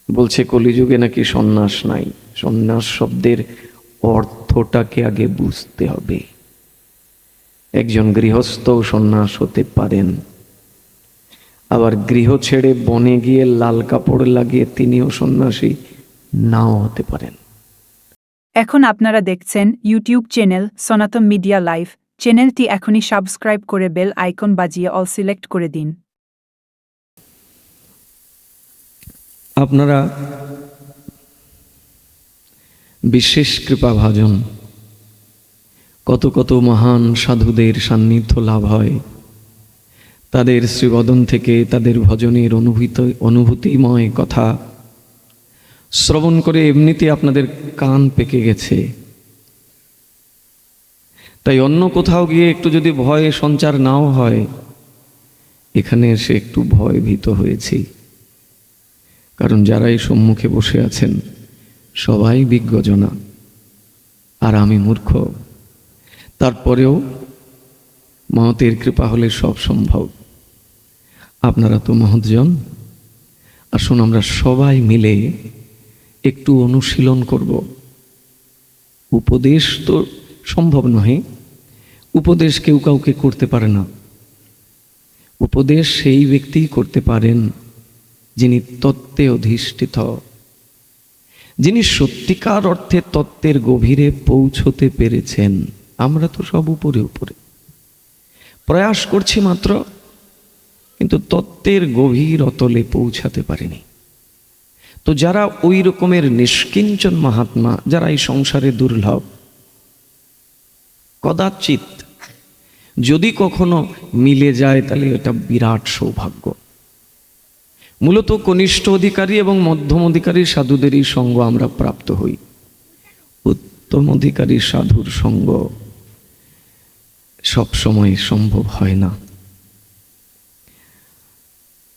বলছে কলিযুগে নাকি সন্ন্যাস নাই। সন্ন্যাস শব্দের অর্থটাকে আগে বুঝতে হবে। একজন গৃহস্থ সন্ন্যাস হতে পারেন, আবার গৃহ ছেড়ে বনে গিয়ে লাল কাপড় লাগিয়ে তিনিও সন্ন্যাসী নাও হতে পারেন। এখন আপনারা দেখছেন ইউটিউব চ্যানেল সনাতন মিডিয়া লাইভ। চ্যানেলটি এখনই সাবস্ক্রাইব করে বেল আইকন বাজিয়ে অল সিলেক্ট করে দিন। আপনারা বিশেষ কৃপাভাজন, কত কত মহান সাধুদের সান্নিধ্য লাভ হয়, তাদের শ্রীবদন থেকে তাদের ভজনের অনুভূতিময় কথা শ্রবণ করে এমনিতে আপনাদের কান পেকে গেছে। তাই অন্য কোথাও গিয়ে একটু যদি ভয় সঞ্চার নাও হয়, এখানে এসে একটু ভয় ভীত হয়েছি। কারণ যারাই সম্মুখে বসে আছেন সবাই বিজ্ঞজনা, আর আমি মূর্খ। তারপরেও মহতের কৃপা হলে সব সম্ভব। আপনারা তো মহৎজন, আসুন আমরা সবাই মিলে একটু অনুশীলন করব। উপদেশ তো সম্ভব নয়, উপদেশ কেউ কাউকে করতে পারে না। উপদেশ সেই ব্যক্তি করতে পারেন যিনি তত্ত্বে অধিষ্ঠিত, যিনি সত্যিকার অর্থে তত্ত্বের গভীরে পৌঁছতে পেরেছেন। আমরা তো সব উপরে উপরে প্রয়াস করছি মাত্র, কিন্তু তত্ত্বের গভীর অতলে পৌঁছাতে পারেনি। তো যারা ওই রকমের নিষ্কিঞ্চন মহাত্মা, যারা এই সংসারে দুর্লভ, কদাচিৎ যদি কখনো মিলে যায় তাহলে এটা বিরাট সৌভাগ্য। মূলত কনিষ্ঠ অধিকারী এবং মধ্যম অধিকারী সাধুদেরই সঙ্গ আমরা প্রাপ্ত হই। উত্তম অধিকারী সাধুর সঙ্গ সব সময় সম্ভব হয় না।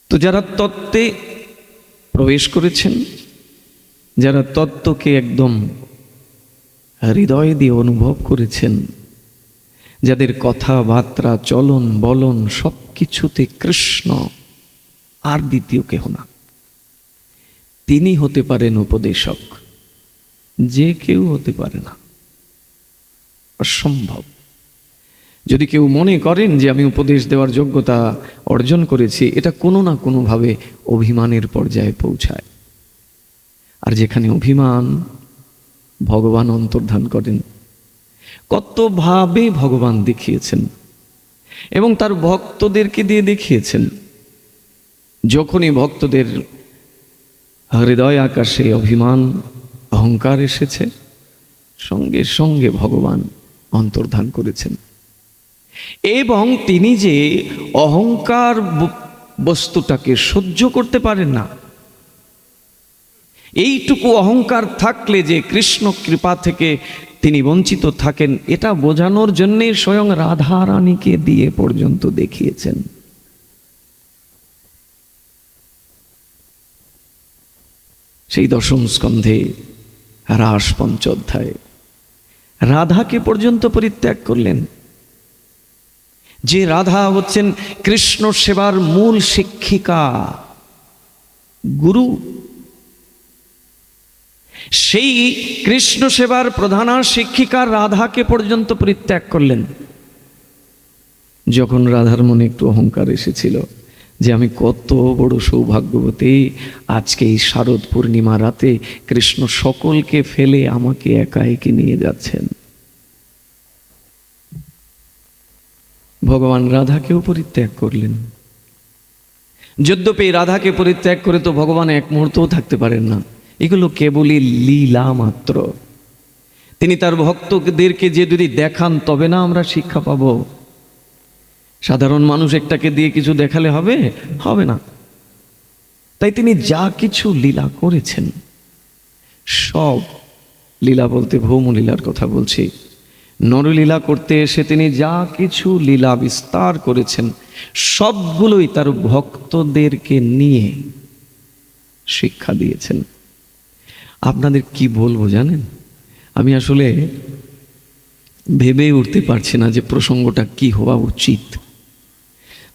তো যারা তত্ত্বে প্রবেশ করেছেন, যারা তত্ত্বকে একদম হৃদয় দিয়ে অনুভব করেছেন, যাদের কথাবার্তা চলন বলন সব কিছুতে কৃষ্ণ আর দ্বিতীয় কেহ না, তিনি হতে পারেন উপদেশক। যে কেউ হতে পারে না, অসম্ভব। যদি কেউ মনে করেন যে আমি উপদেশ দেওয়ার যোগ্যতা অর্জন করেছি, এটা কোনো না কোনোভাবে অভিমানের পর্যায়ে পৌঁছায়। আর যেখানে অভিমান, ভগবান অন্তর্ধান করেন। কতভাবে ভগবান দেখিয়েছেন এবং তার ভক্তদেরকে দিয়ে দেখিয়েছেন। যখনই ভক্তদের হৃদয় আকাশে অভিমান, অহংকার এসেছে, সঙ্গে সঙ্গে ভগবান অন্তর্ধান করেছেন। এবং তিনি যে অহংকার বস্তুটাকে সহ্য করতে পারেন না, এইটুকু অহংকার থাকলে যে কৃষ্ণ কৃপা থেকে তিনি বঞ্চিত থাকেন, এটা বোঝানোর জন্যে স্বয়ং রাধা রানীকে দিয়ে পর্যন্ত দেখিয়েছেন। সেই দশম স্কন্ধে রাস পঞ্চোধ্যায় রাধাকে পর্যন্ত পরিত্যাগ করলেন। যে রাধা হচ্ছেন কৃষ্ণ সেবার মূল শিক্ষিকা, গুরু, সেই কৃষ্ণ সেবার প্রধানা শিক্ষিকা রাধাকে পর্যন্ত পরিত্যাগ করলেন। যখন রাধার মনে একটু অহংকার এসেছিল যে আমি কত বড় সৌভাগ্যবতী, আজকে এই শারদ পূর্ণিমা রাতে কৃষ্ণ সকলকে ফেলে আমাকে একা একে নিয়ে যাচ্ছেন, ভগবান রাধাকেও পরিত্যাগ করলেন। যদ্যপি রাধাকে পরিত্যাগ করে তো ভগবান এক মুহূর্তও থাকতে পারেন না, এগুলো কেবলই লীলা মাত্র। তিনি তার ভক্তদেরকে যে যদি দেখান তবে না আমরা শিক্ষা পাব। সাধারণ মানুষ একটাকে দিয়ে কিছু দেখালে হবে? হবে না। তাই তিনি যা কিছু লীলা করেছেন, সব লীলা বলতে ভৌম লীলার কথা বলছি, নরলীলা করতে এসে তিনি যা কিছু লীলা বিস্তার করেছেন, সবগুলোই তার ভক্তদেরকে নিয়ে শিক্ষা দিয়েছেন। আপনাদের কি বলবো জানেন, আমি আসলে ভেবে উঠতে পারছি না যে প্রসঙ্গটা কি হওয়া উচিত।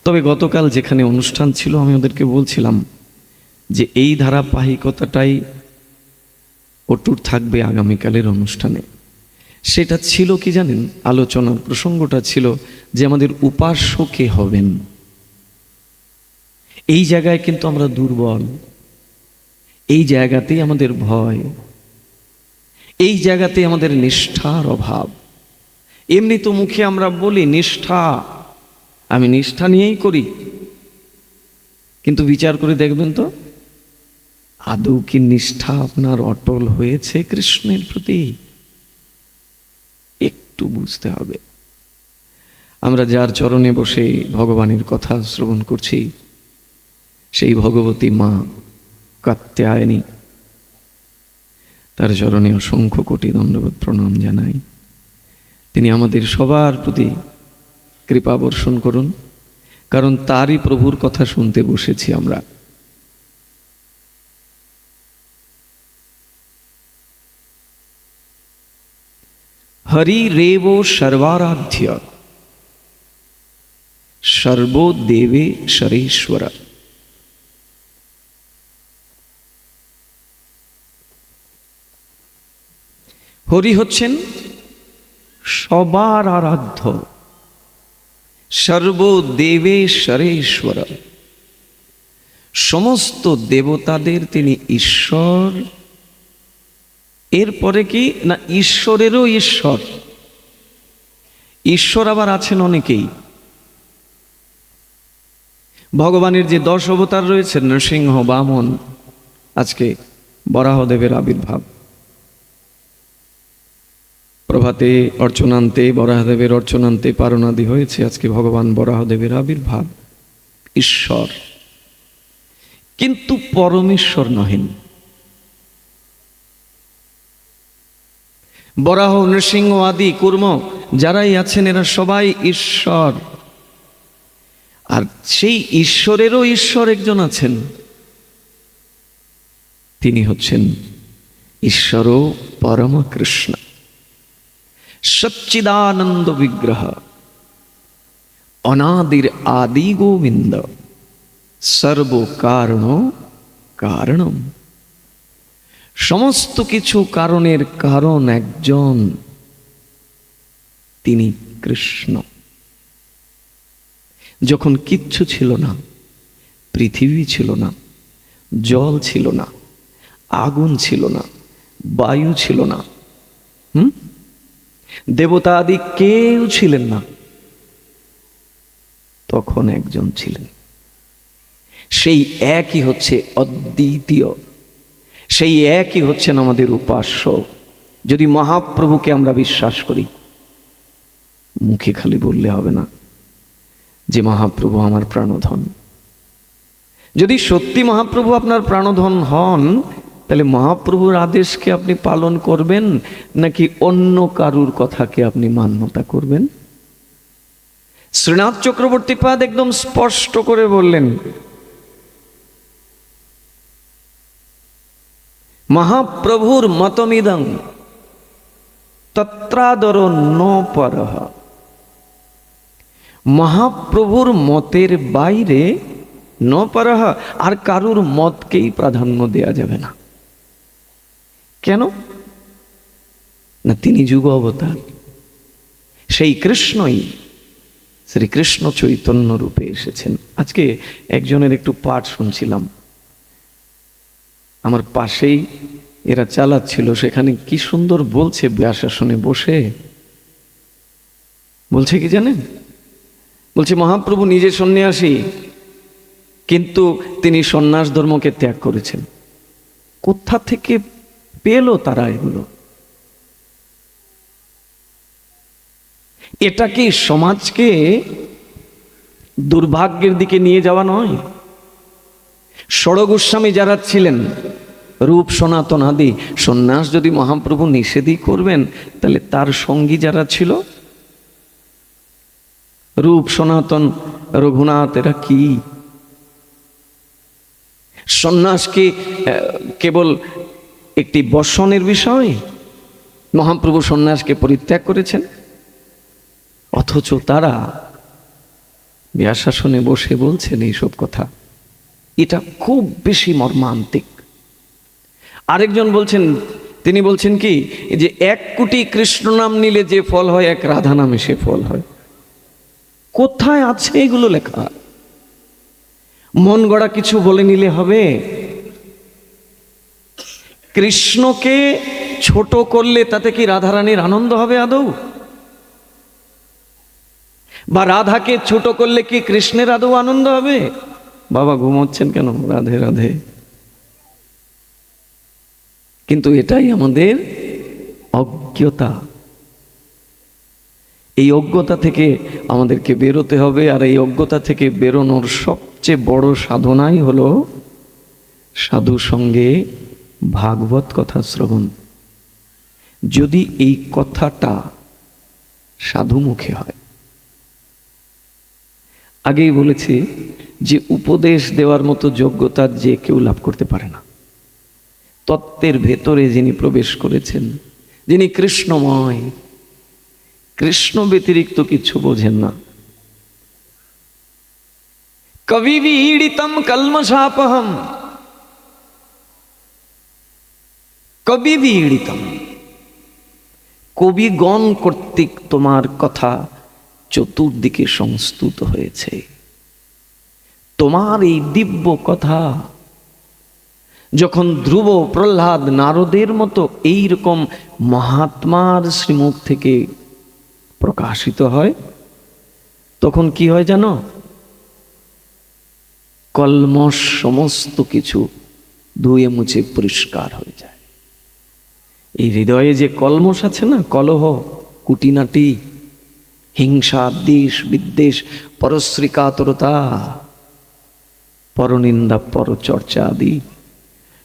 তবে গতকাল যেখানে অনুষ্ঠান ছিল আমি ওদেরকে বলছিলাম যে এই ধারাবাহিকতাটাই অটুট থাকবে আগামীকালের অনুষ্ঠানে। সেটা ছিল কি জানেন, আলোচনার প্রসঙ্গটা ছিল যে আমাদের উপাস্য কে হবেন। এই জায়গায় কিন্তু আমরা দুর্বল, এই জায়গাতেই আমাদের ভয়, এই জায়গাতেই আমাদের নিষ্ঠার অভাব। এমনি তো মুখে আমরা বলি নিষ্ঠা, আমি নিষ্ঠা নিয়েই করি, কিন্তু বিচার করে দেখবেন তো আদৌ কি নিষ্ঠা আপনার অটল হয়েছে কৃষ্ণের প্রতি? একটু বুঝতে হবে। আমরা যার চরণে বসে ভগবানের কথা শ্রবণ করছি, সেই ভগবতী মা কাত্যায়নী, তার চরণে অসংখ্য কোটি দণ্ডবত প্রণাম জানাই। তিনি আমাদের সবার প্রতি কৃপা বর্ষণ করুন, কারণ তারই প্রভুর কথা শুনতে বসেছি আমরা। হরি রেব সর্বারাধ্য সর্বো দেবে সরেশ্বর। হরি হচ্ছেন সবার আরাধ্য, সর্বদেবেশ্বরেশ্বর, সমস্ত দেবতাদের তিনি ঈশ্বর। এরপরে কি না, ঈশ্বরেরও ঈশ্বর। ঈশ্বর আবার আছেন অনেকেই। ভগবানের যে 10 অবতার রয়েছে, নৃসিংহ, বামন, আজকে বরাহদেবের আবির্ভাব। প্রভাতে অর্চনান্তে, বরাহদেবের অর্চনান্তে পারণাদি হয়েছে, আজকে ভগবান বরাহদেবের আবির্ভাব। ঈশ্বর, কিন্তু পরমেশ্বর নহেন। বরাহ, নৃসিংহ আদি কুর্ম যারাই আছেন এরা সবাই ঈশ্বর। আর সেই ঈশ্বরেরও ঈশ্বর একজন আছেন, তিনি হচ্ছেন ঈশ্বর পরম কৃষ্ণ, সচ্চিদানন্দ বিগ্রহ, অনাদির আদি গোবিন্দ, সর্ব কারণ কারণম। সমস্ত কিছু কারণের কারণ একজন, তিনি কৃষ্ণ। যখন কিচ্ছু ছিল না, পৃথিবী ছিল না, জল ছিল না, আগুন ছিল না, বায়ু ছিল না, দেবতা আদি কেউ ছিলেন না, তখন একজন ছিলেন। সেই একই হচ্ছে অদ্বিতীয়, সেই একই হচ্ছেন আমাদের উপাস্য। যদি মহাপ্রভুকে আমরা বিশ্বাস করি, মুখে খালি বললে হবে না যে মহাপ্রভু আমার প্রাণধন। যদি সত্যি মহাপ্রভু আপনার প্রাণধন হন, তাহলে মহাপ্রভুর আদেশকে আপনি পালন করবেন নাকি অন্য কারুর কথাকে আপনি মান্যতা করবেন? শ্রীনাথ চক্রবর্তী পাদ একদম স্পষ্ট করে বললেন, মহাপ্রভুর মতমিদং তত্রাদর ন পরহ। মহাপ্রভুর মতের বাইরে ন পরহ, আর কারুর মতকেই প্রাধান্য দেয়া যাবে না। কেন না, তিনি যুগ অবতার, সেই কৃষ্ণই শ্রীকৃষ্ণ চৈতন্য রূপে এসেছেন। আজকে একজনের একটু পাঠ শুনছিলাম, আমার পাশেই এরা চালাচ্ছিল, সেখানে কি সুন্দর বলছে ব্যাসাসনে বসে। বলছে কি জানেন, বলছে মহাপ্রভু নিজে সন্ন্যাসী, কিন্তু তিনি সন্ন্যাস ধর্মকে ত্যাগ করেছেন। কোথা থেকে পেল তারা এগুলো? এটা কি সমাজকে দুর্ভাগ্যের দিকে নিয়ে যাওয়া নয়? ষড় গোস্বামী যারা ছিলেন, রূপ সনাতন আদি, সন্ন্যাস যদি মহাপ্রভু নিষেধই করবেন, তাহলে তার সঙ্গী যারা ছিল রূপ সনাতন রঘুনাথ, এরা কি সন্ন্যাস কি কেবল একটি বর্ষণের বিষয়? মহাপ্রভু সন্ন্যাসকে পরিত্যাগ করেছেন, অথচ তারা ব্যাসাসনে বসে বলছেন এইসব কথা। এটা খুব বেশি মর্মান্তিক। আরেকজন বলছেন, তিনি বলছেন কি যে 1 কোটি কৃষ্ণ নাম নিলে যে ফল হয় 1 রাধা নামে সে ফল হয়। কোথায় আছে এগুলো লেখা? মন গড়া কিছু বলে নিলে হবে? কৃষ্ণকে ছোট করলে তাতে কি রাধারানীর আনন্দ হবে আদৌ? বা রাধাকে ছোট করলে কি কৃষ্ণের আদৌ আনন্দ হবে? বাবা ঘুমোচ্ছেন কেন? রাধে রাধে। কিন্তু এটাই আমাদের অজ্ঞতা। এই অজ্ঞতা থেকে আমাদেরকে বেরোতে হবে। আর এই অজ্ঞতা থেকে বেরোনোর সবচেয়ে বড় সাধনাই হলো সাধু সঙ্গে ভাগবত কথা শ্রবণ। যদি এই কথাটা সাধু মুখে হয়, আগেই বলেছি যে উপদেশ দেওয়ার মতো যোগ্যতা যে কেউ লাভ করতে পারে না। তত্ত্বের ভেতরে যিনি প্রবেশ করেছেন, যিনি কৃষ্ণময়, কৃষ্ণ ব্যতিরিক্ত কিছু বোঝেন না। কবি বিড়িতম কলমশাপহম, কবি বিড়িতম, কবিগণ কর্তৃক তোমার কথা চতুর্দিকে সংস্তুত হয়েছে। তোমার এই দিব্য কথা যখন ধ্রুব, প্রহ্লাদ, নারদের মতো এইরকম মহাত্মার শ্রীমুখ থেকে প্রকাশিত হয়, তখন কি হয় জানো? কলমশ সমস্ত কিছু ধুয়ে মুছে পরিষ্কার হয়ে যায়। এই হৃদয়ে যে কলমশ আছে না, কলহ, কুটিনাটি, হিংসা, দ্বেষ, বিদ্বেষ, পরশ্রীকাতরতা, পরনিন্দা, পরচর্চা আদি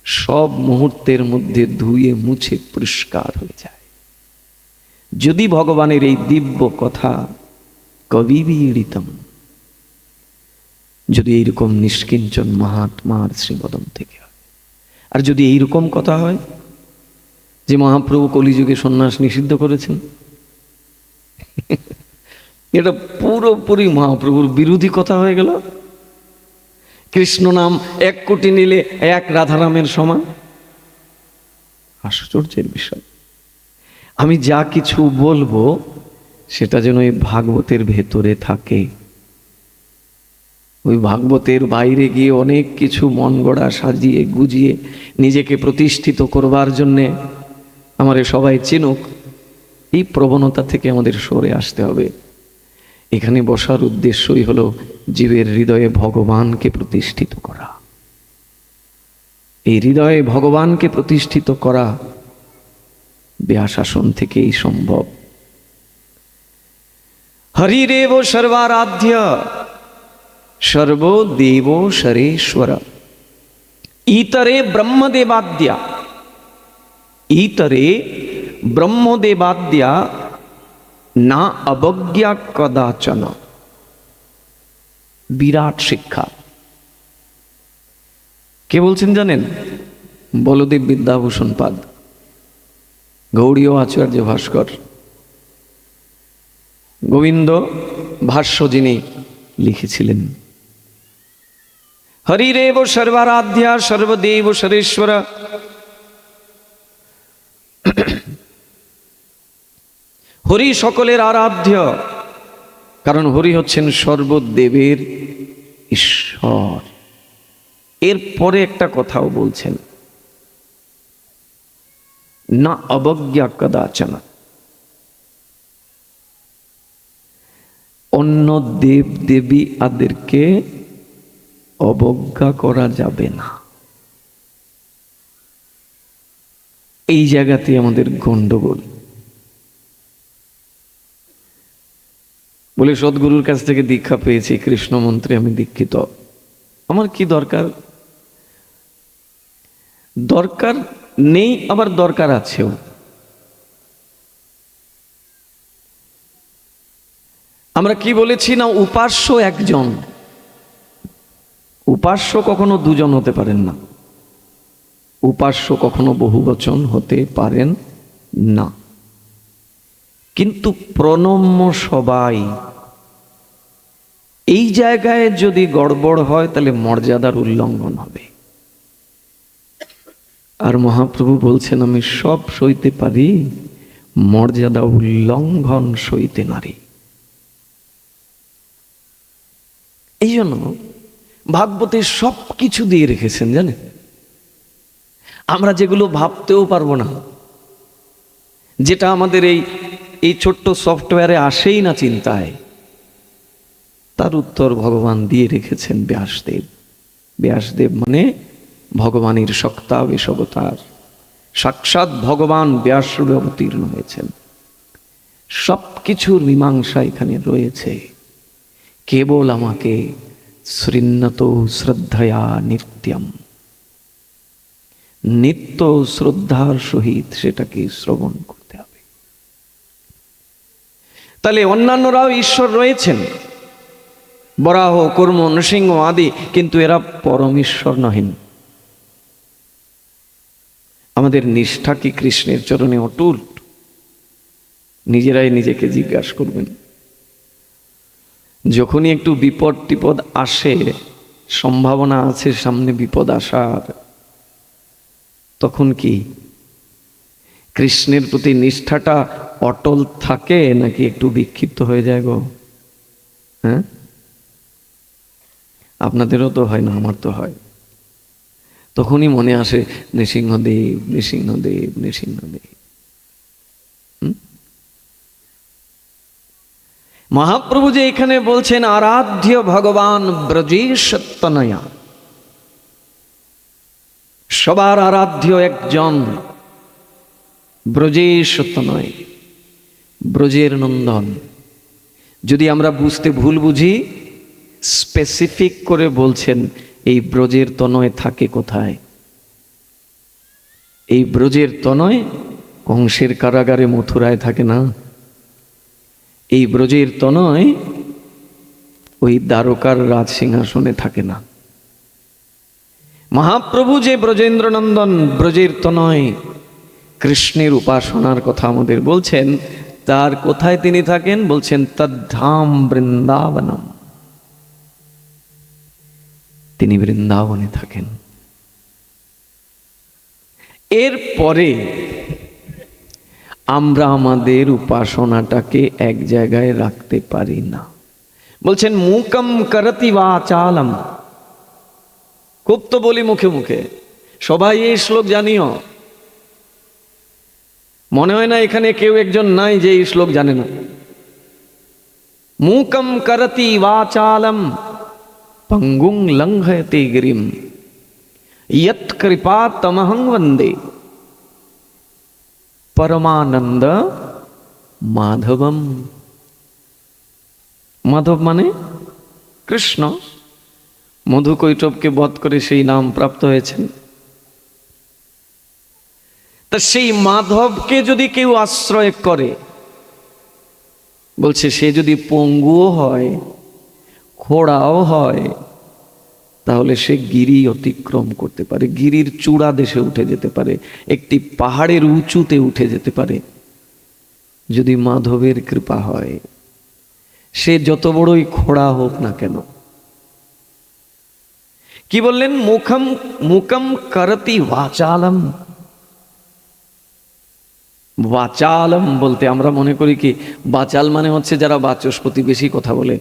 সব মুহূর্তের মধ্যে ধুয়ে মুছে পরিষ্কার হয়ে যায় যদি ভগবানের এই দিব্য কথা কবি বিড়িতম, যদি এইরকম নিষ্কিঞ্চন মহাত্মার শ্রীবদন থেকে হয়। আর যদি এইরকম কথা হয় যে মহাপ্রভু কলিযুগে সন্ন্যাস নিষিদ্ধ করেছেন, এটা পুরোপুরি মহাপ্রভুর বিরোধী কথা হয়ে গেল। কৃষ্ণ নাম 1 কোটি নিলে 1 রাধারামের সমান। আশ্চর্যের বিষয়। আমি যা কিছু বলবো সেটা যেন এই ভাগবতের ভেতরে থাকে। ওই ভাগবতের বাইরে গিয়ে অনেক কিছু মন গড়া সাজিয়ে গুজিয়ে নিজেকে প্রতিষ্ঠিত করবার জন্যে আমাদের সবাই চিনুক, এই প্রবণতা থেকে আমাদের সরে আসতে হবে। এখানে বসার উদ্দেশ্যই হলো জীবের হৃদয়ে ভগবানকে প্রতিষ্ঠিত করা। এই হৃদয়ে ভগবানকে প্রতিষ্ঠিত করা ব্যাসাসন থেকেই সম্ভব। হরিরেব সর্বারাধ্য সর্বদেব সরেশ্বর ইতরে ব্রহ্মদেবাদ্যা, ইতরে ব্রহ্মদেবাদ্যা না অবজ্ঞা কদাচন। বিরাট শিক্ষা। কে বলছেন জানেন? বলদেব বিদ্যাভূষণ পাদ, গৌড়ীয় আচার্য ভাস্কর, গোবিন্দ ভাষ্য যিনি লিখেছিলেন। হরিরেব সর্বারাধ্যা সর্বদেব সরেশ্বর হরি সকলের আরাধ্য, কারণ হরি হচ্ছেন সর্বদেবের ঈশ্বর। এরপরে একটা কথাও বলছেন, না অবজ্ঞা কদাচন, অন্য দেব দেবী আদেরকে অবজ্ঞা করা যাবে না। এই জায়গাতে আমাদের গন্ডগোল। বলে সদ্গুরুর কাছ থেকে দীক্ষা পেয়েছি, কৃষ্ণ মন্ত্রে আমি দীক্ষিত, আমার কি দরকার? দরকার নেই, আবার দরকার আছেও। আমরা কি বলেছি না, উপাস্য একজন, উপাস্য কখনো দুজন হতে পারেন না, উপাস্য কখনো বহুবচন হতে পারেন না। কিন্তু প্রণম্য সবাই এই জায়গায় যদি গড়বড় হয় তাহলে মর্যাদার উল্লঙ্ঘন হবে। আর মহাপ্রভু বলছেন, আমি সব সইতে পারি, মর্যাদা উল্লঙ্ঘন সইতে নারী। এই জন্য ভাগবতে সব কিছু দিয়ে রেখেছেন জানেন, আমরা যেগুলো ভাবতেও পারবো না, যেটা আমাদের এই ছোট্ট সফটওয়্যারে আসেই না চিন্তায়, তার উত্তর ভগবান দিয়ে রেখেছেন ব্যাসদেব। ব্যাসদেব মানে ভগবানের শক্তাবেশ অবতার, সাক্ষাৎ ভগবান ব্যাসরূপে অবতীর্ণ হয়েছেন। সব কিছুর মীমাংসা এখানে রয়েছে। কেবল আমাকে শৃণ্যত শ্রদ্ধয়া নিত্যম, নিত্য শ্রদ্ধার সহিত সেটাকে শ্রবণ করতে হবে। তাহলে অন্যান্যরাও ঈশ্বর রয়েছেন, বরাহ, কর্ম, নৃসিংহ আদি, কিন্তু এরা পরম ঈশ্বর নহেন। আমাদের নিষ্ঠা কি কৃষ্ণের চরণে অটুট? নিজেরাই নিজেকে জিজ্ঞাসা করবেন। যখনই একটু বিপদ টিপদ আসে, সম্ভাবনা আছে সামনে বিপদ আসার, তখন কি কৃষ্ণের প্রতি নিষ্ঠাটা অটল থাকে নাকি একটু বিক্ষিপ্ত হয়ে যায় গো? হ্যাঁ, আপনাদেরও তো হয় না, আমার তো হয়। তখনই মনে আসে নৃসিংহদেব, নৃসিংহদেব, নৃসিংহদেব। মহাপ্রভু যে এখানে বলছেন আরাধ্য ভগবান ব্রজেশ তনয়া, সবার আরাধ্য একজন ব্রজেশ তনয়, ব্রজের নন্দন। যদি আমরা বুঝতে ভুল বুঝি, স্পেসিফিক করে বলছেন এই ব্রজের তনয় থাকে কোথায়? এই ব্রজের তনয় কংসের কারাগারে মথুরায় থাকে না। এই ব্রজের তনয় ওই দ্বারকার রাজ সিংহাসনে থাকে না। মহাপ্রভু যে ব্রজেন্দ্র নন্দন, ব্রজের তনয় কৃষ্ণের উপাসনার কথা আমাদের বলছেন, তার কোথায় তিনি থাকেন? বলছেন তদ্ধাম বৃন্দাবনম, তিনি বৃন্দাবনে থাকেন। এরপরে আমরা আমাদের উপাসনাটাকে এক জায়গায় রাখতে পারি না। বলছেন মুকম করতি বাচালম, খুব তো বলি মুখে মুখে, সবাই এই শ্লোক জানিও। মনে হয় না এখানে কেউ একজন নাই যে এই শ্লোক জানে না। মুকম করতি বাচালম পঙ্গুং লঙ্ঘয়তে গিরিম ইয়ৎ কৃপাতমহং বন্দে পরমানন্দ মাধবম। মাধব মানে কৃষ্ণ, মধু কৈটবকে বধ করে সেই নাম প্রাপ্ত হয়েছেন। তা সেই মাধবকে যদি কেউ আশ্রয় করে, বলছে সে যদি পঙ্গুও হয়, খোড়াও হয়, তাহলে সে গিরি অতিক্রম করতে পারে, গিরির চূড়া দেশে উঠে যেতে পারে, একটি পাহাড়ের উঁচুতে উঠে যেতে পারে, যদি মাধবের কৃপা হয়। সে যত বড়ই খোড়া হোক না কেন। কি বললেন? মুখম মুকম করতি বাচালম। বাচালম বলতে আমরা মনে করি কি, বাচাল মানে হচ্ছে যারা বাচস্পতি, বেশি কথা বলে,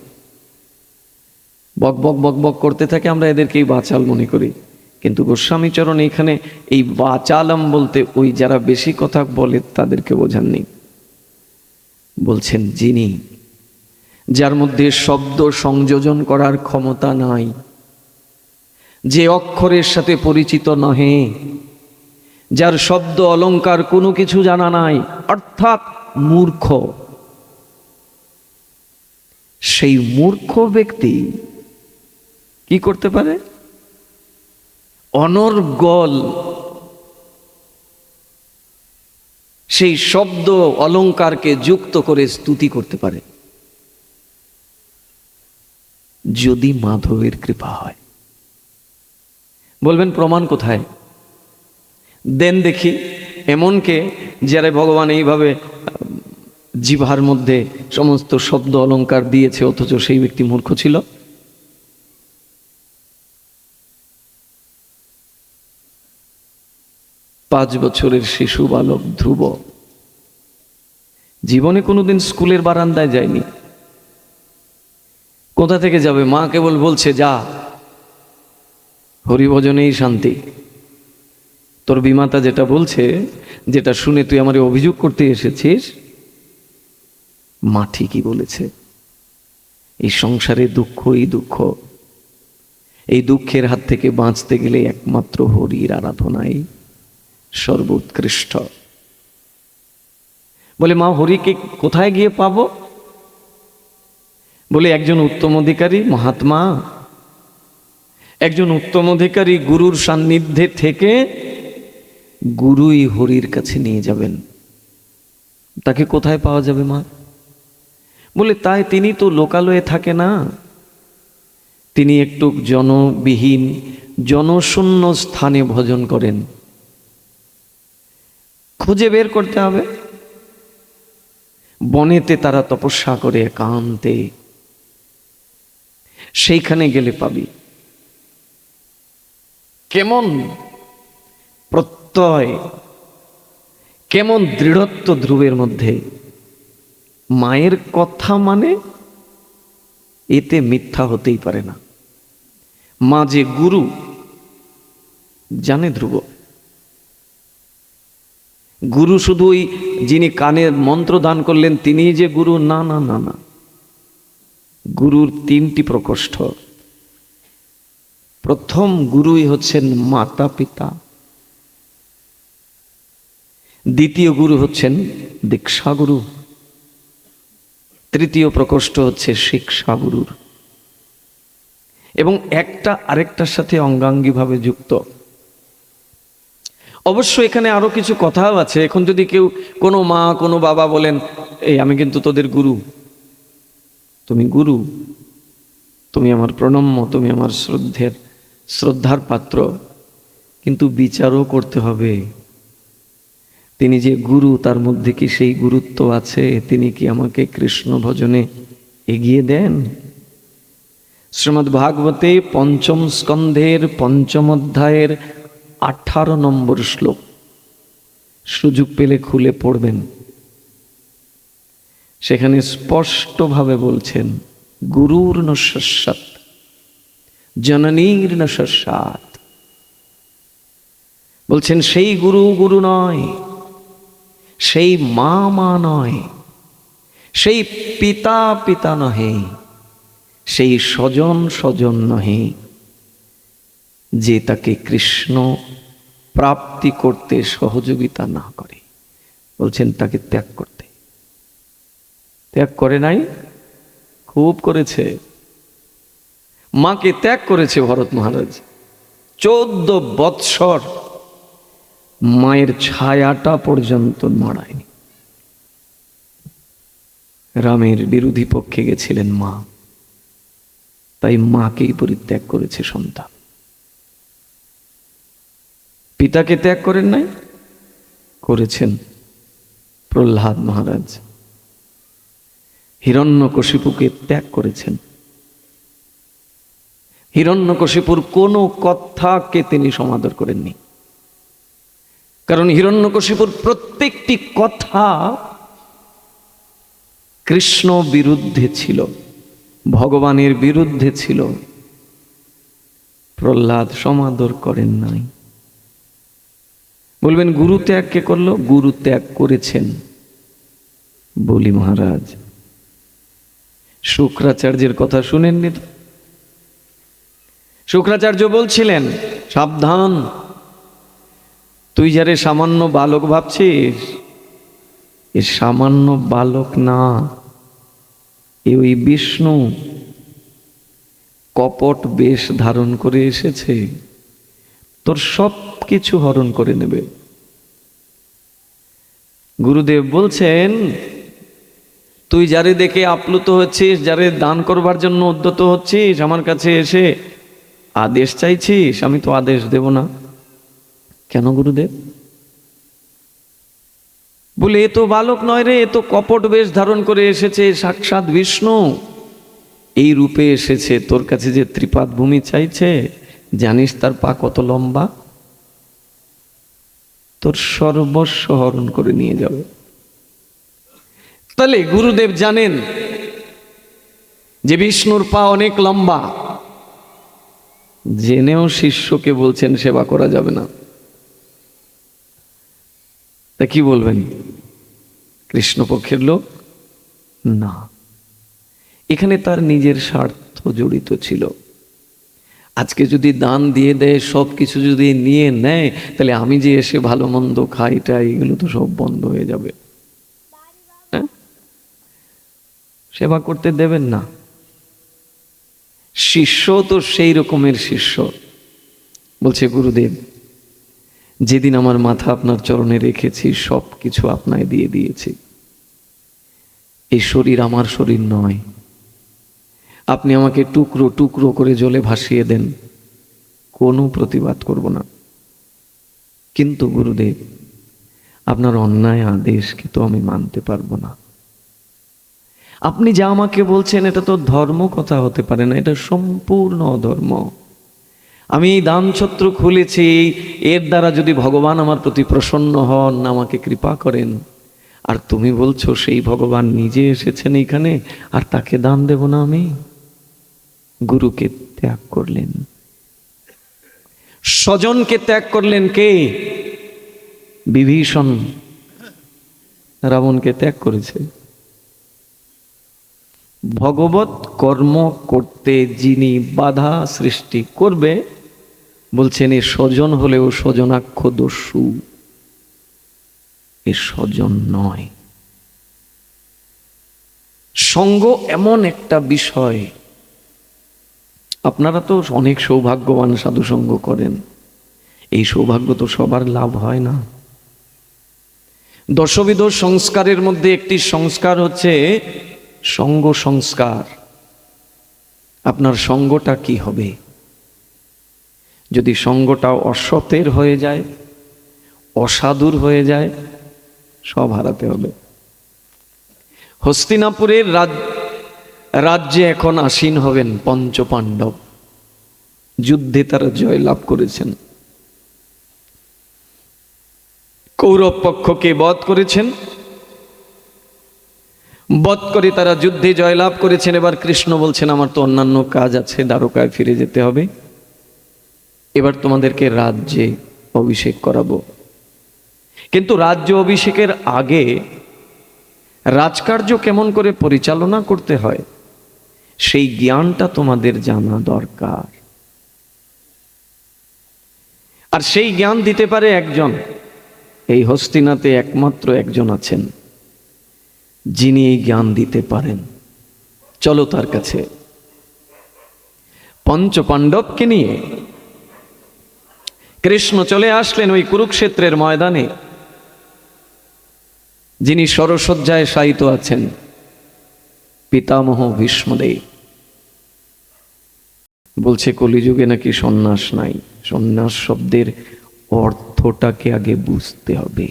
বক বক বক বক করতে থাকে, আমরা এদেরকেই বাচাল মনে করি। কিন্তু গোস্বামীচরণ এখানে এই বাচালম বলতে ওই যারা বেশি কথা বলে তাদেরকে বোঝাননি। বলছেন যিনি, যার মধ্যে শব্দ সংযোজন করার ক্ষমতা নাই, যে অক্ষরের সাথে পরিচিত নহে, যার শব্দ অলংকার কোনো কিছু জানা নাই, অর্থাৎ মূর্খ। সেই মূর্খ ব্যক্তি কি করতে পারে? অনর্গল সেই শব্দ অলংকারকে যুক্ত করে স্তুতি করতে পারে, যদি মাধবের কৃপা হয়। বলবেন প্রমাণ কোথায়? দেন দেখি এমনকে যারা ভগবান এইভাবে জিহ্বার মধ্যে সমস্ত শব্দ অলংকার দিয়েছে, অথচ সেই ব্যক্তি মূর্খ ছিল। 5 বছরের শিশু বালক ধ্রুব জীবনে কোনোদিন স্কুলের বারান্দায় যায়নি। কোথা থেকে যাবে? মা কেবল বলছে, যা, হরিভজনেই শান্তি। তোর বিমাতা যেটা বলছে, যেটা শুনে তুই আমারে অভিযোগ করতে এসেছিস, মা ঠিকই বলেছে। এই সংসারে দুঃখই দুঃখ। এই দুঃখের হাত থেকে বাঁচতে গেলে একমাত্র হরির আরাধনাই সর্বোৎকৃষ্ট। বলে, মা, হরিকে কোথায় গিয়ে পাবো? বলে, একজন উত্তম অধিকারী মহাত্মা, একজন উত্তম অধিকারী গুরুর সান্নিধ্যে থেকে গুরুই হরির কাছে নিয়ে যাবেন। তাকে কোথায় পাওয়া যাবে মা? বলে, তাই তিনি তো লোকালয়ে থাকে না, তিনি একটু জনবিহীন জনশূন্য স্থানে ভজন করেন। খুঁজে বের করতে হবে। বনেতে তারা তপস্যা করে একান্তে, সেইখানে গেলে পাবি। কেমন প্রত্যয়, কেমন দৃঢ়ত্ব ধ্রুবের মধ্যে! মায়ের কথা মানে এতে মিথ্যা হতেই পারে না। মা যে গুরু জানে ধ্রুব। গুরু শুধু ওই যিনি কানে মন্ত্র দান করলেন তিনি যে গুরু, না না না না। গুরুর 3টি প্রকোষ্ঠ। প্রথম গুরুই হচ্ছেন মাতা পিতা, দ্বিতীয় গুরু হচ্ছেন দীক্ষা গুরু, তৃতীয় প্রকোষ্ঠ হচ্ছে শিক্ষা গুরুর, এবং একটা আরেকটার সাথে অঙ্গাঙ্গিভাবে যুক্ত। অবশ্য এখানে আরো কিছু কথাও আছে। এখন যদি কেউ, কোনো মা কোনো বাবা বলেন, এই আমি কিন্তু তোদের গুরু, তুমি গুরু, তুমি আমার প্রণম্য, তুমি আমার শ্রদ্ধার পাত্র, কিন্তু বিচারও করতে হবে তিনি যে গুরু, তার মধ্যে কি সেই গুরুত্ব আছে? তিনি কি আমাকে কৃষ্ণ ভজনে এগিয়ে দেন? শ্রীমদ্ ভাগবতে 5ম স্কন্ধের 5ম অধ্যায়ের 18 নম্বর শ্লোক সুযোগ পেলে খুলে পড়বেন। সেখানে স্পষ্টভাবে বলছেন, গুরুর ন শস্যাৎ জননীর ন শস্যাৎ। বলছেন সেই গুরু গুরু নয়, সেই মা মা নয়, সেই পিতা পিতা নহে, সেই স্বজন স্বজন নহে, যে তাকে কৃষ্ণ প্রাপ্তি করতে সহযোগিতা না করে। বলছেন তাকে ত্যাগ করতে। ত্যাগ করে নাই? খুব করেছে। মাকে ত্যাগ করেছে ভরত মহারাজ। 14 বৎসর মায়ের ছায়াটা পর্যন্ত নড়ায়নি। রামের বিরোধী পক্ষে গেছিলেন মা, তাই মাকেই পরিত্যাগ করেছে সন্তান। পিতাকে ত্যাগ করেন নাই? করেছেন প্রহ্লাদ মহারাজ। হিরণ্যকশিপুকে ত্যাগ করেছেন। হিরণ্যকশিপুর কোনো কথাকে তিনি সমাদর করেননি, কারণ হিরণ্যকশিপুর প্রত্যেকটি কথা কৃষ্ণ বিরুদ্ধে ছিল, ভগবানের বিরুদ্ধে ছিল। প্রহ্লাদ সমাদর করেন নাই। বলবেন গুরু ত্যাগ কে করলো? গুরু ত্যাগ করেছেন বলি মহারাজ। শুক্রাচার্যের কথা শুনেননি তো? শুক্রাচার্য বলছিলেন, সাবধান, তুই যারে সামান্য বালক ভাবছিস, এ সামান্য বালক না, এ ওই বিষ্ণু কপট বেশ ধারণ করে এসেছে, তোর সব কিছু হরণ করে নেবে। গুরুদেব বলছেন, তুই যারে দেখে আপ্লুত হচ্ছিস, যারে দান করবার জন্য উদ্যত হচ্ছিস, আমার কাছে এসে আদেশ চাইছিস, আমি তো আদেশ দেব না। কেন গুরুদেব? বলে, এ তো বালক নয় রে, এ তো কপট বেশ ধারণ করে এসেছে, সাক্ষাৎ বিষ্ণু এই রূপে এসেছে। তোর কাছে যে ত্রিপাদ ভূমি চাইছে, জানিস তার পা কত লম্বা? তোর সর্বস্ব হরণ করে নিয়ে যাবে। তাহলে গুরুদেব জানেন যে বিষ্ণুর পা অনেক লম্বা, জেনেও শিষ্যকে বলছেন সেবা করা যাবে না। তা কি বলবেন? কৃষ্ণপক্ষের লোক না, এখানে তার নিজের স্বার্থ জড়িত ছিল। আজকে যদি দান দিয়ে দেয়, সব কিছু যদি নিয়ে নেয়, তাহলে আমি যে এসে ভালো মন্দ খাইটা এগুলো তো সব বন্ধ হয়ে যাবে। হ্যাঁ, সেবা করতে দেবেন না। শিষ্য তো সেই রকমের শিষ্য, বলছে গুরুদেব যেদিন আমার মাথা আপনার চরণে রেখেছি সব কিছু আপনায় দিয়ে দিয়েছি। এই শরীর আমার শরীর নয়, আপনি আমাকে টুকরো টুকরো করে জলে ভাসিয়ে দেন, কোনো প্রতিবাদ করব না। কিন্তু গুরুদেব আপনার অন্যায় আদেশকে তো আমি মানতে পারবো না। আপনি যা আমাকে বলছেন এটা তো ধর্ম কথা হতে পারে না, এটা সম্পূর্ণ অধর্ম। আমি এই দানছত্র খুলেছি, এর দ্বারা যদি ভগবান আমার প্রতি প্রসন্ন হন, আমাকে কৃপা করেন, আর তুমি বলছো সেই ভগবান নিজে এসেছেন এখানে, আর তাকে দান দেব না আমি? গুরুকে ত্যাগ করলেন, স্বজনকে ত্যাগ করলেন কে? বিভীষণ রাবণকে ত্যাগ করেছে। ভগবত কর্ম করতে যিনি বাধা সৃষ্টি করবে, বলছেন এ স্বজন হলেও স্বজনাক্ষ দস্যু, এ স্বজন নয়। সঙ্গ এমন একটা বিষয়, আপনারা তো অনেক সৌভাগ্যবান, সাধু সঙ্গ করেন, এই সৌভাগ্য তো সবার লাভ হয় না। দশবিধ সংস্কারের মধ্যে একটি সংস্কার হচ্ছে সঙ্গ সংস্কার। আপনার সঙ্গটা কি হবে? যদি সঙ্গটা অসতের হয়ে যায়, অসাধুর হয়ে যায়, সব হারাতে হবে। হস্তিনাপুরের রাজ্যে এখন আসীন হবেন পঞ্চপাণ্ডব। যুদ্ধে তারা জয় লাভ করেছেন, কৌরব পক্ষকে বধ করেছেন, বধ করে তারা যুদ্ধে জয়লাভ করেছেন। এবার কৃষ্ণ বলছেন আমার তো অন্যান্য কাজ আছে, দ্বারকায় ফিরে যেতে হবে, এবার তোমাদেরকে রাজ্যে অভিষেক করাবো। কিন্তু রাজ্য অভিষেকের আগে রাজকার্য কেমন করে পরিচালনা করতে হয় সেই জ্ঞানটা তোমাদের জানা দরকার। আর সেই জ্ঞান দিতে পারে একজন, এই হস্তিনাতে একমাত্র একজন আছেন যিনি এই জ্ঞান দিতে পারেন। চলো তার কাছে। পঞ্চপাণ্ডবকে নিয়ে কৃষ্ণ চলে আসলেন ওই কুরুক্ষেত্রের ময়দানে। যিনি সরসজ্জায় শায়িত আছেন পিতামহ ভীষ্মদেব। বলছে কলিযুগে নাকি সন্ন্যাস নাই। সন্ন্যাস শব্দের অর্থটাকে আগে বুঝতে হবে।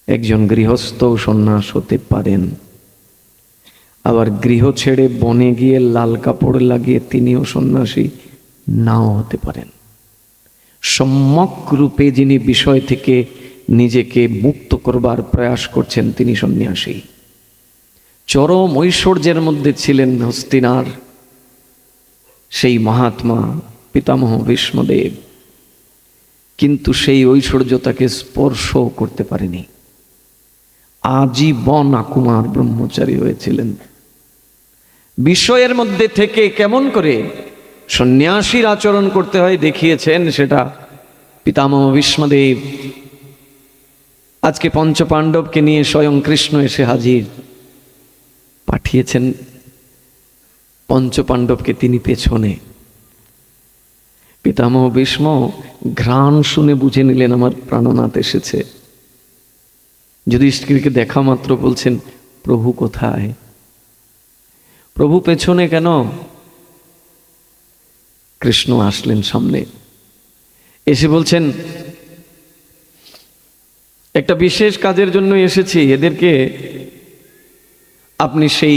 একজন গৃহস্থ সন্ন্যাস হতে পারেন, আবার গৃহ ছেড়ে বনে গিয়ে লাল কাপড় লাগিয়ে তিনিও সন্ন্যাসী নাও হতে পারেন। সম্যক রূপে যিনি বিষয় থেকে নিজেকে মুক্ত করবার প্রয়াস করছেন তিনি সন্ন্যাসী। চরম ঐশ্বর্যের মধ্যে ছিলেন হস্তিনার সেই মহাত্মা পিতামহ ভীষ্মদেব, কিন্তু সেই ঐশ্বর্য তাকে স্পর্শ করতে পারেনি। আজীবন আকুমার ব্রহ্মচারী হয়েছিলেন। বিষয়ের মধ্যে থেকে কেমন করে সন্ন্যাসীর আচরণ করতে হয় দেখিয়েছেন সেটা পিতামহ ভীষ্মদেব। আজকে পঞ্চপাণ্ডবকে নিয়ে স্বয়ং কৃষ্ণ এসে হাজির। পাঠিয়েছেন পঞ্চপাণ্ডবকে তিনি পেছনে। পিতামহ ভীষ্ম ঘ্রাণ শুনে বুঝে নিলেন আমার প্রাণনাথ এসেছে। যুধিষ্ঠিরকে দেখা মাত্র বলছেন প্রভু কোথায়? প্রভু পেছনে কেন? কৃষ্ণ আসলেন সামনে, এসে বলছেন একটা বিশেষ কাজের জন্য এসেছি, এদেরকে আপনি সেই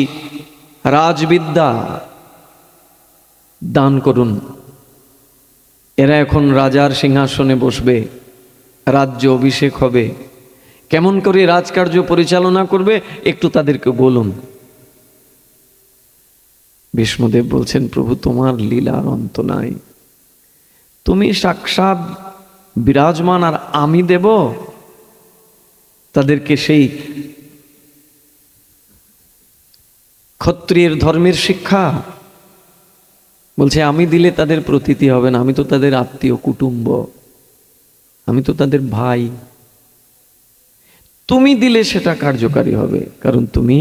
রাজবিদ্যা দান করুন। এরা এখন রাজার সিংহাসনে বসবে, রাজ্য অভিষেক হবে, কেমন করে রাজকার্য পরিচালনা করবে একটু তাদেরকে বলুন। ভীষ্মদেব বলছেন, প্রভু তোমার লীলার অন্ত নাই, তুমি সাক্ষাৎ বিরাজমান আর আমি দেব তাদেরকে সেই ক্ষত্রিয়ের ধর্মের শিক্ষা? বলছে আমি দিলে তাদের প্রতীতি হবে না, আমি তো তাদের আত্মীয় কুটুম্ব, আমি তো তাদের ভাই। তুমি দিলে সেটা কার্যকারী হবে, কারণ তুমি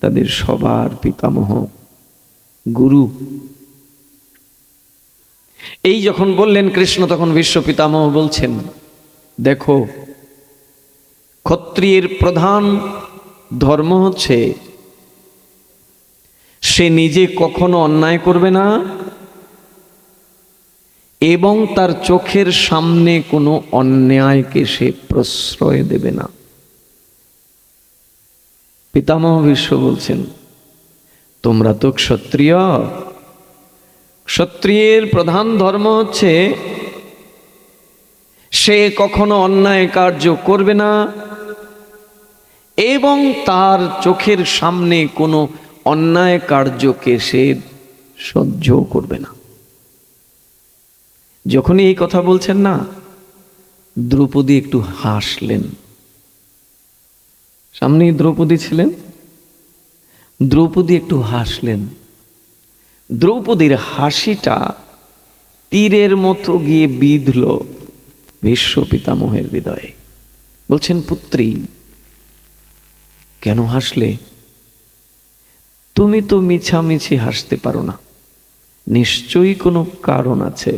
তাদের সবার পিতামহ, গুরু। এই যখন বললেন কৃষ্ণ, তখন বিশ্ব পিতামহ বলছেন, দেখো ক্ষত্রিয়ের প্রধান ধর্ম হচ্ছে সে নিজে কখনো অন্যায় করবে না এবং তার চোখের সামনে কোনো অন্যায়কে সে প্রশ্রয় দেবে না। পিতামহ ভীষ্ম বলছেন, তোমরা তো ক্ষত্রিয়, ক্ষত্রিয়ের প্রধান ধর্ম হচ্ছে সে কখনো অন্যায় কার্য করবে না এবং তার চোখের সামনে কোনো অন্যায় কার্যকে সে সহ্য করবে না। যখনই এই কথা বলছেন না, দ্রৌপদী একটু হাসলেন। সামনেই দ্রৌপদী ছিলেন, দ্রৌপদী একটু হাসলেন। দ্রৌপদীর হাসিটা তীরের মতো গিয়ে বিঁধল ভীষ্ম পিতামহের হৃদয়ে। বলছেন, পুত্রী কেন হাসলে? তুমি তো মিছামিছি হাসতে পারো না, নিশ্চয়ই কোনো কারণ আছে।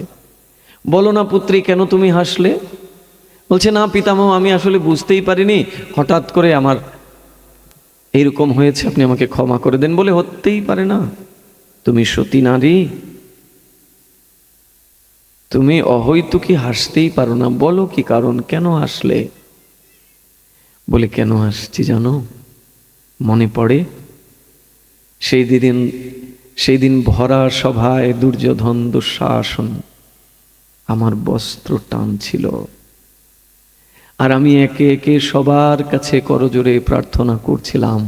বলো না পুত্রী, কেন তুমি হাসলে? বলছে, না পিতামহ, আমি আসলে বুঝতেই পারিনি, হঠাৎ করে আমার এইরকম হয়েছে, আপনি আমাকে ক্ষমা করে দেন। বলে, হতেই পারে না, তুমি সতী নারী, তুমি অহৈতুকী হাসতেই পারো না। বলো কি কারণ, কেন হাসলে? বলে, কেন হাসছি জানো? মনে পড়ে সেই দিন ভরা সভায় দুর্যোধন দুঃশাসন আমার বস্ত্র টানছিল, আর আমি একে একে সবার কাছে করজোড়ে প্রার্থনা করছিলাম,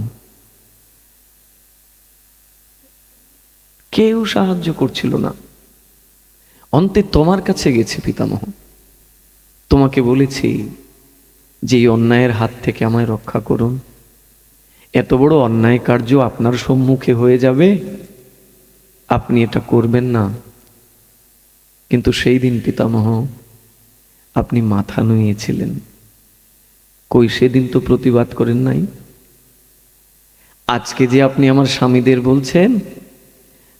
কেউ সাহায্য করছিল না। অন্তে তোমার কাছে গেছি পিতামহ, তোমাকে বলেছি যে এই অন্যায়ের হাত থেকে আমায় রক্ষা করুন। এত বড় অন্যায় কার্য আপনার সম্মুখে হয়ে যাবে, আপনি এটা করবেন না। কিন্তু সেই দিন পিতামহ আপনি মাথা নুইয়েছিলেন, কই সেদিন তো প্রতিবাদ করেন নাই। আজকে যে আপনি আমার স্বামীদের বলছেন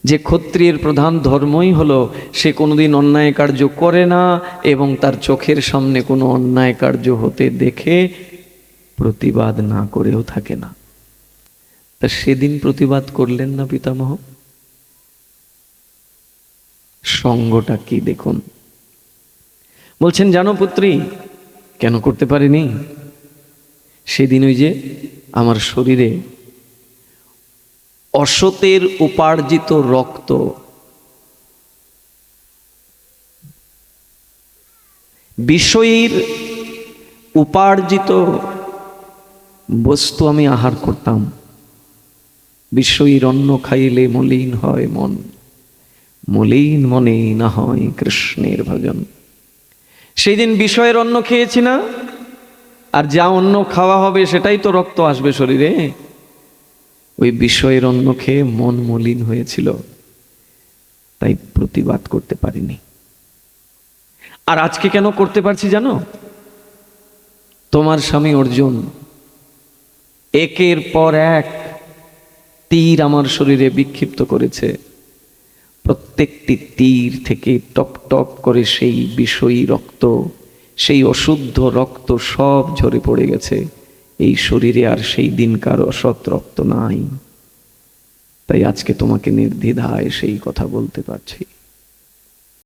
যে ক্ষত্রিয়ের প্রধান ধর্মই হলো সে কোনোদিন অন্যায় কার্য করে না এবং তার চোখের সামনে কোনো অন্যায় কার্য হতে দেখে প্রতিবাদ না করেও থাকে না, তা সেদিন প্রতিবাদ করলেন না পিতামহ? সঙ্গটা কি দেখুন। বলছেন, জানো পুত্রী কেন করতে পারিনি? সেদিন ওই যে আমার শরীরে অসতের উপার্জিত রক্ত, বিষয়ীর উপার্জিত বস্তু আমি আহার করতাম। বিষয়ীর অন্ন খাইলে মলিন হয় মন, মলিন মনে না হয় কৃষ্ণের ভজন। সেই দিন বিষয়ের অন্ন খেয়েছি না, আর যা অন্ন খাওয়া হবে সেটাই তো রক্ত আসবে শরীরে। ওই বিষয়ের অন্ন খেয়ে মন মলিন হয়েছিল, তাই প্রতিবাদ করতে পারিনি। আর আজকে কেন করতে পারছি জানো? তোমার স্বামী অর্জুন একের পর এক তীর আমার শরীরে বিক্ষিপ্ত করেছে। প্রত্যেকটি তীর থেকে টপ টপ করে সেই বিষয়ী রক্ত, সেই অশুদ্ধ রক্ত সব ঝরে পড়ে গেছে। এই শরীরে আর সেই দিনকার অসৎ রক্ত নাই। তাই আজকে তোমাকে নির্দ্বিধায় সেই কথা বলতে পারছি।